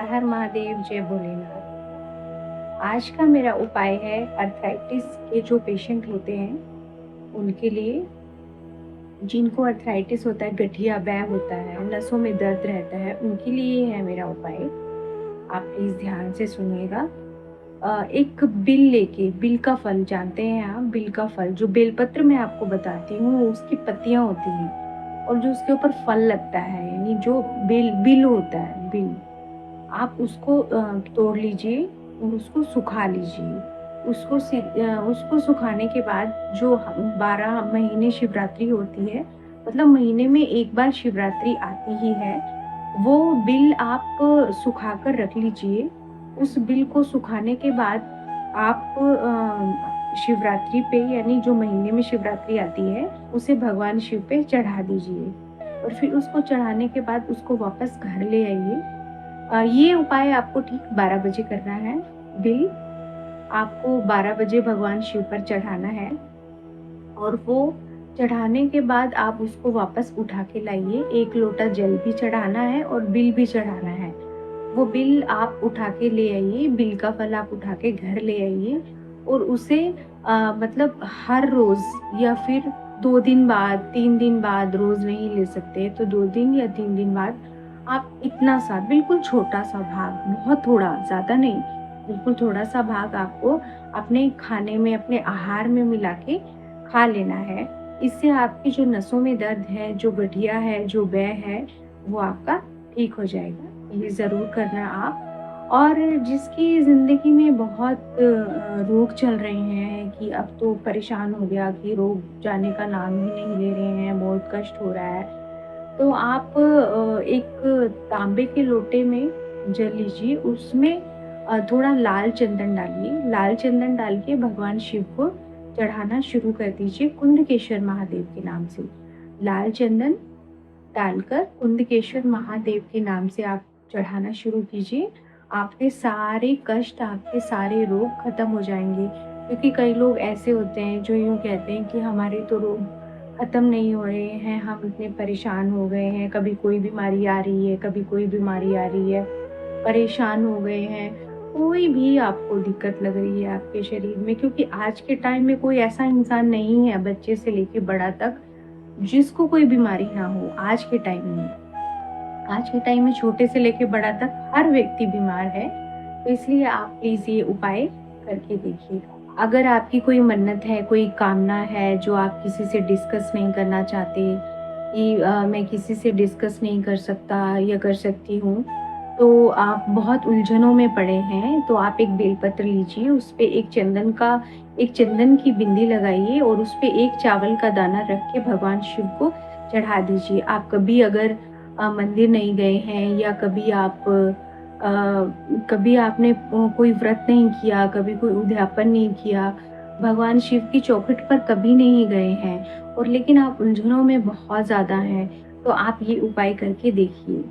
हर हर महादेव, जय भोलेनाथ। आज का मेरा उपाय है अर्थराइटिस के जो पेशेंट होते हैं उनके लिए, जिनको अर्थराइटिस होता है, गठिया बैय होता है, नसों में दर्द रहता है, उनके लिए है मेरा उपाय। आप प्लीज ध्यान से सुनिएगा। एक बिल लेके, बिल का फल जानते हैं आप, बिल का फल जो बेलपत्र मैं आपको बताती हूँ, उसकी पत्तियां होती हैं और जो उसके ऊपर फल लगता है, यानी जो बिल बिल होता है, बिल, आप उसको तोड़ लीजिए और उसको सुखा लीजिए। उसको सुखाने के बाद जो 12 महीने शिवरात्रि होती है, मतलब महीने में एक बार शिवरात्रि आती ही है, वो बिल आप सुखा कर रख लीजिए। उस बिल को सुखाने के बाद आप शिवरात्रि पे, यानी जो महीने में शिवरात्रि आती है, उसे भगवान शिव पे चढ़ा दीजिए और फिर उसको चढ़ाने के बाद उसको वापस घर ले आइए। ये उपाय आपको ठीक 12 बजे करना है। बिल आपको 12 बजे भगवान शिव पर चढ़ाना है और वो चढ़ाने के बाद आप उसको वापस उठा के लाइए। 1 लोटा जल भी चढ़ाना है और बिल भी चढ़ाना है। वो बिल आप उठा के ले आइए, बिल का फल आप उठा के घर ले आइए और उसे मतलब हर रोज़ या फिर 2 दिन बाद, 3 दिन बाद, रोज़ नहीं ले सकते, तो 2 दिन या 3 दिन बाद आप इतना सा, बिल्कुल छोटा-सा भाग, बहुत थोड़ा, ज़्यादा नहीं, बिल्कुल थोड़ा-सा भाग आपको अपने खाने में, अपने आहार में मिला के खा लेना है। इससे आपकी जो नसों में दर्द है, जो गठिया है, जो बैय है, वो आपका ठीक हो जाएगा। ये ज़रूर करना आप। और जिसकी ज़िंदगी में बहुत रोग चल रहे हैं कि अब तो परेशान हो गया कि रोग जाने का नाम ही नहीं ले रहे हैं, बहुत कष्ट हो रहा है, तो आप एक तांबे के लोटे में जल लीजिए, उसमें थोड़ा लाल चंदन डालिए। लाल चंदन डाल के भगवान शिव को चढ़ाना शुरू कर दीजिए कुंदकेश्वर महादेव के नाम से। लाल चंदन डालकर कुंदकेश्वर महादेव के नाम से आप चढ़ाना शुरू कीजिए। आपके सारे कष्ट, आपके सारे रोग खत्म हो जाएँगे। क्योंकि कई लोग ऐसे होते हैं जो यूँ कहते हैं कि हमारे तो रोग खत्म नहीं हो रहे हैं, हम इतने परेशान हो गए हैं, कभी कोई बीमारी आ रही है, कभी कोई बीमारी आ रही है, परेशान हो गए हैं। कोई भी आपको दिक्कत लग रही है आपके शरीर में, क्योंकि आज के टाइम में कोई ऐसा इंसान नहीं है, बच्चे से लेके बड़ा तक, जिसको कोई बीमारी ना हो आज के टाइम में। आज के टाइम में छोटे से लेके बड़ा तक हर व्यक्ति बीमार है। तो इसलिए आप प्लीज़ ये उपाय करके देखिएगा। अगर आपकी कोई मन्नत है, कोई कामना है जो आप किसी से डिस्कस नहीं करना चाहते कि मैं किसी से डिस्कस नहीं कर सकता या कर सकती हूँ, तो आप बहुत उलझनों में पड़े हैं, तो आप एक बेलपत्र लीजिए, उसपे एक चंदन की बिंदी लगाइए और उसपे एक चावल का दाना रख के भगवान शिव को चढ़ा दीजिए। आप कभी अगर मंदिर नहीं गए हैं या कभी आपने कोई व्रत नहीं किया, कभी कोई उद्यापन नहीं किया, भगवान शिव की चौखट पर कभी नहीं गए हैं और लेकिन आप उलझनों में बहुत ज़्यादा हैं, तो आप ये उपाय करके देखिए।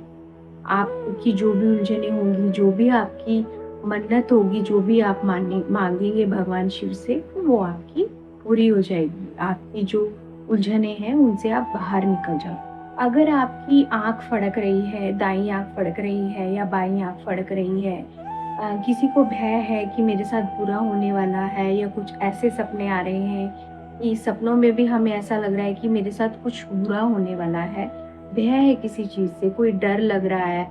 आपकी जो भी उलझनें होंगी, जो भी आपकी मन्नत होगी, जो भी आप माँगेंगे भगवान शिव से, वो आपकी पूरी हो जाएगी। आपकी जो उलझनें हैं, उनसे आप बाहर निकल जाओ। अगर आपकी आँख फड़क रही है, दाईं आँख फड़क रही है या बाईं आँख फड़क रही है, किसी को भय है कि मेरे साथ बुरा होने वाला है या कुछ ऐसे सपने आ रहे हैं कि सपनों में भी हमें ऐसा लग रहा है कि मेरे साथ कुछ बुरा होने वाला है, भय है किसी चीज़ से, कोई डर लग रहा है,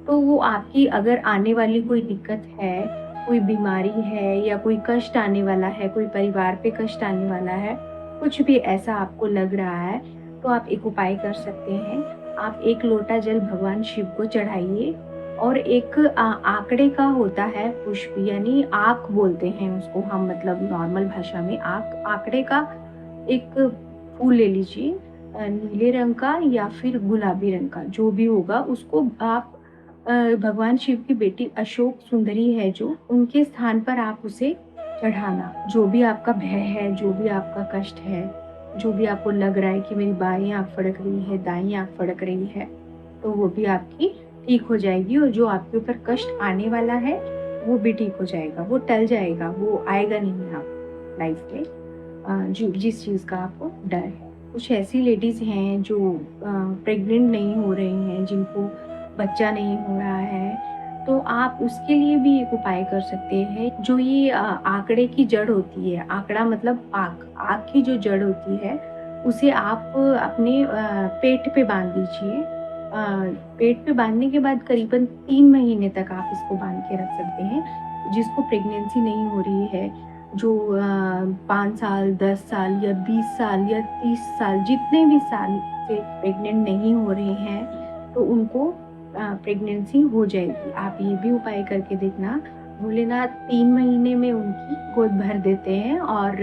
तो वो आपकी अगर आने वाली कोई दिक्कत है, कोई बीमारी है या कोई कष्ट आने वाला है, कोई परिवार पे कष्ट आने वाला है, कुछ भी ऐसा आपको लग रहा है, तो आप एक उपाय कर सकते हैं। आप 1 लोटा जल भगवान शिव को चढ़ाइए और एक आँकड़े का होता है पुष्प, यानी आँख बोलते हैं उसको हम, मतलब नॉर्मल भाषा में आँकड़े का एक फूल ले लीजिए, नीले रंग का या फिर गुलाबी रंग का, जो भी होगा, उसको आप भगवान शिव की बेटी अशोक सुंदरी है जो, उनके स्थान पर आप उसे चढ़ाना। जो भी आपका भय है, जो भी आपका कष्ट है, जो भी आपको लग रहा है कि मेरी बाईं आँख फड़क रही है, दाईं आँख फड़क रही है, तो वो भी आपकी ठीक हो जाएगी और जो आपके ऊपर कष्ट आने वाला है, वो भी ठीक हो जाएगा, वो टल जाएगा, वो आएगा नहीं आप लाइफ में, जो जिस चीज़ का आपको डर है। कुछ ऐसी लेडीज़ हैं जो प्रेग्नेंट नहीं हो रही हैं, जिनको बच्चा नहीं हो रहा है, तो आप उसके लिए भी एक उपाय कर सकते हैं। जो ये आंकड़े की जड़ होती है, आंकड़ा मतलब आग, आग की जो जड़ होती है, उसे आप अपने पेट पे बाँध दीजिए। पेट पे बाँधने के बाद करीबन 3 महीने तक आप इसको बाँध के रख सकते हैं। जिसको प्रेगनेंसी नहीं हो रही है, जो 5 साल, 10 साल या 20 साल या 30 साल, जितने भी साल से प्रेग्नेंट नहीं हो रहे हैं, तो उनको प्रेगनेंसी हो जाएगी। आप ये भी उपाय करके देखना। भोलेनाथ 3 महीने में उनकी गोद भर देते हैं। और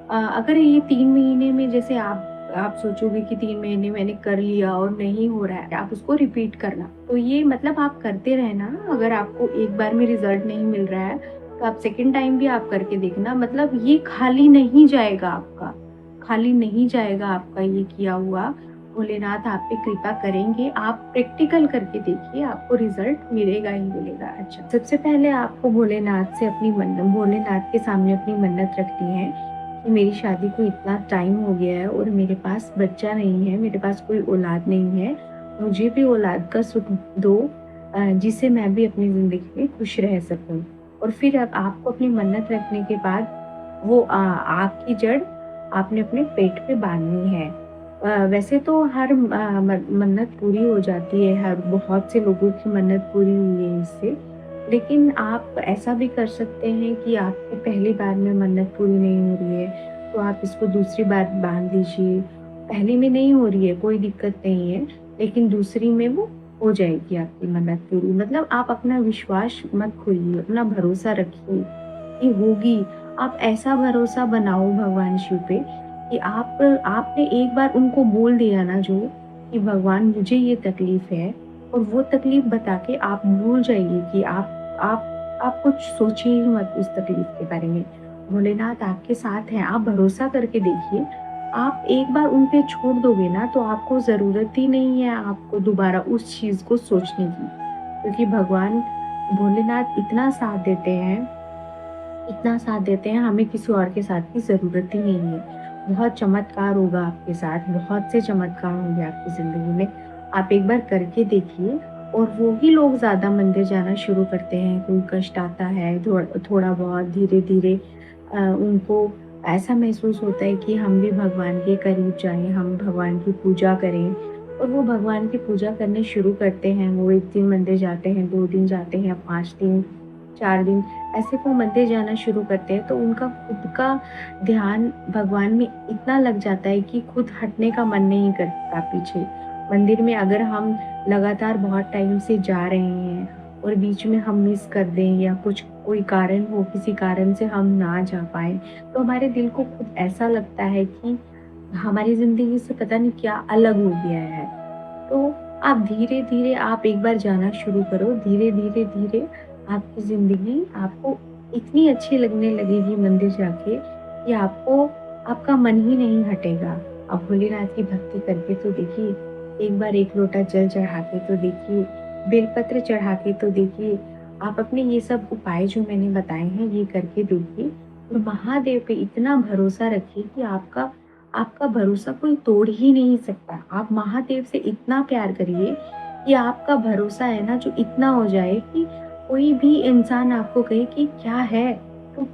अगर ये 3 महीने में, जैसे आप सोचोगे कि 3 महीने मैंने कर लिया और नहीं हो रहा है, आप उसको रिपीट करना। तो ये मतलब आप करते रहना। अगर आपको एक बार में रिजल्ट नहीं मिल रहा है, तो आप सेकंड टाइम भी आप करके देखना। मतलब ये खाली नहीं जाएगा आपका, खाली नहीं जाएगा आपका ये किया हुआ। भोलेनाथ आप पे कृपा करेंगे। आप प्रैक्टिकल करके देखिए, आपको रिजल्ट मिलेगा ही मिलेगा। अच्छा, सबसे पहले आपको भोलेनाथ से अपनी भोलेनाथ के सामने अपनी मन्नत रखनी है कि मेरी शादी को इतना टाइम हो गया है और मेरे पास बच्चा नहीं है, मेरे पास कोई औलाद नहीं है। मुझे भी औलाद का सुख दो, जिससे मैं भी अपनी ज़िंदगी में खुश रह सकूँ। और फिर अब आपको अपनी मन्नत रखने के बाद वो आग की जड़ आपने अपने पेट पे बाँधनी है। वैसे तो हर मन्नत पूरी हो जाती है, हर बहुत से लोगों की मन्नत पूरी हुई है इससे। लेकिन आप ऐसा भी कर सकते हैं कि आपकी पहली बार में मन्नत पूरी नहीं हो रही है, तो आप इसको दूसरी बार बाँध दीजिए। पहली में नहीं हो रही है, कोई दिक्कत नहीं है, लेकिन दूसरी में वो हो जाएगी आपकी मन्नत पूरी। मतलब आप अपना विश्वास मत खोइए, अपना भरोसा रखिए कि होगी। आप ऐसा भरोसा बनाओ भगवान शिव पे कि आपने एक बार उनको बोल दिया ना जो, कि भगवान मुझे ये तकलीफ है, और वो तकलीफ बता के आप भूल जाइए कि आप कुछ सोचिए ही मत उस तकलीफ के बारे में। भोलेनाथ आपके साथ हैं, आप भरोसा करके देखिए। आप एक बार उन पे छोड़ दोगे ना, तो आपको ज़रूरत ही नहीं है आपको दोबारा उस चीज़ को सोचने की। क्योंकि भगवान भोलेनाथ इतना साथ देते हैं, हमें किसी और के साथ की ज़रूरत ही नहीं है। बहुत चमत्कार होगा आपके साथ, बहुत से चमत्कार होंगे आपकी ज़िंदगी में। आप एक बार करके देखिए। और वो ही लोग ज़्यादा मंदिर जाना शुरू करते हैं, कोई कष्ट आता है, थोड़ा बहुत धीरे-धीरे उनको ऐसा महसूस होता है कि हम भी भगवान के करीब जाएँ, हम भगवान की पूजा करें। और वो भगवान की पूजा करने शुरू करते हैं। वो 1 दिन मंदिर जाते हैं, 2 दिन जाते हैं, 5 दिन, 4 दिन, ऐसे वो मंदिर जाना शुरू करते हैं, तो उनका खुद का ध्यान भगवान में इतना लग जाता है कि खुद हटने का मन नहीं करता पीछे। मंदिर में अगर हम लगातार बहुत टाइम से जा रहे हैं और बीच में हम मिस कर दें, या कोई कारण हो, किसी कारण से हम ना जा पाएँ, तो हमारे दिल को खुद ऐसा लगता है कि हमारी ज़िंदगी से पता नहीं क्या अलग हो गया है। तो आप धीरे-धीरे आप एक बार जाना शुरू करो, धीरे-धीरे आपकी ज़िंदगी आपको इतनी अच्छी लगने लगेगी मंदिर जाके कि आपका मन ही नहीं हटेगा। आप भोलेनाथ की भक्ति करके तो देखिए, एक बार 1 लोटा जल चढ़ा के तो देखिए, बेलपत्र चढ़ा के तो देखिए। आप अपने ये सब उपाय जो मैंने बताए हैं, ये करके देखिए और महादेव पे इतना भरोसा रखिए कि आपका आपका भरोसा कोई तोड़ ही नहीं सकता। आप महादेव से इतना प्यार करिए कि आपका भरोसा है ना, जो इतना हो जाए कि कोई भी इंसान आपको कहे कि क्या है, तू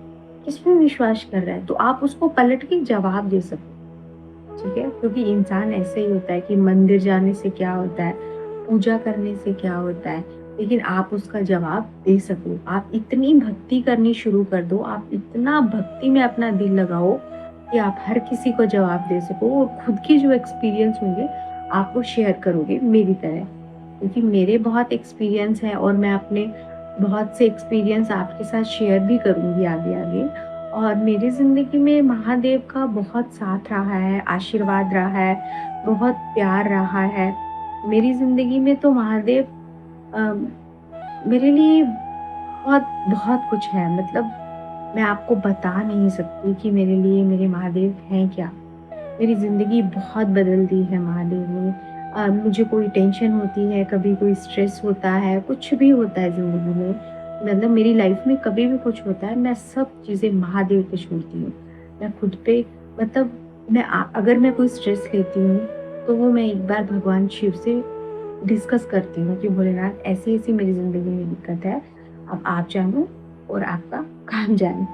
किस पे विश्वास कर रहा है? तो आप उसको पलट के जवाब दे सको, ठीक है? क्योंकि इंसान ऐसे ही होता है कि मंदिर जाने से क्या होता है, पूजा करने से क्या होता है, लेकिन आप उसका जवाब दे सको। आप इतनी भक्ति करनी शुरू कर दो, आप इतना भक्ति में अपना दिल लगाओ कि आप हर किसी को जवाब दे सको, और खुद की जो एक्सपीरियंस होंगे, आप वो शेयर करोगे मेरी तरह। क्योंकि मेरे बहुत एक्सपीरियंस हैं और मैं अपने बहुत से एक्सपीरियंस आपके साथ शेयर भी करूँगी आगे-आगे। और मेरी ज़िंदगी में महादेव का बहुत साथ रहा है, आशीर्वाद रहा है, बहुत प्यार रहा है। मेरी ज़िंदगी में तो महादेव अ, मेरे लिए बहुत बहुत कुछ है। मतलब मैं आपको बता नहीं सकती कि मेरे लिए मेरे महादेव हैं क्या। मेरी ज़िंदगी बहुत बदल दी है महादेव ने। मुझे कोई टेंशन होती है, कभी कोई स्ट्रेस होता है, कुछ भी होता है ज़िंदगी में, मतलब मेरी लाइफ में कभी भी कुछ होता है, मैं सब चीज़ें महादेव पे छोड़ती हूँ। मैं खुद पे, मतलब अगर मैं कोई स्ट्रेस लेती हूँ, तो वो मैं एक बार भगवान शिव से डिस्कस करती हूँ कि भोलेनाथ ऐसी-ऐसी मेरी ज़िंदगी में दिक्कत है, अब आप जानो और आपका काम जाने।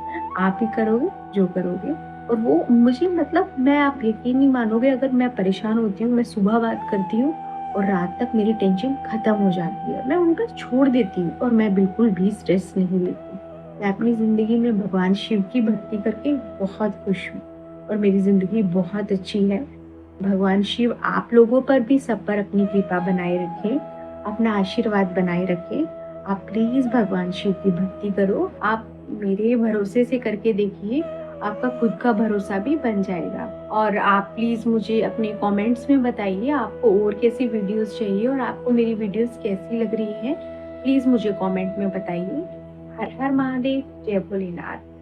आप ही करोगे जो करोगे। और वो मुझे मतलब मैं आप यकीन नहीं मानोगे अगर मैं परेशान होती हूँ, मैं सुबह बात करती हूँ और रात तक मेरी टेंशन खत्म हो जाती है। मैं उन पर छोड़ देती हूँ और मैं बिल्कुल भी स्ट्रेस नहीं लेती। मैं अपनी ज़िंदगी में भगवान शिव की भक्ति करके बहुत खुश हूँ और मेरी ज़िंदगी बहुत अच्छी है। भगवान शिव आप लोगों पर भी सब पर अपनी कृपा बनाए रखें, अपना आशीर्वाद बनाए रखें। आप प्लीज़ भगवान शिव की भक्ति करो। आप मेरे भरोसे से करके देखिए, आपका खुद का भरोसा भी बन जाएगा। और आप प्लीज़ मुझे अपने कमेंट्स में बताइए आपको और कैसी वीडियोज़ चाहिए और आपको मेरी वीडियोज़ कैसी लग रही हैं? प्लीज़ मुझे कमेंट में बताइए। हर हर महादेव, जय भोलेनाथ।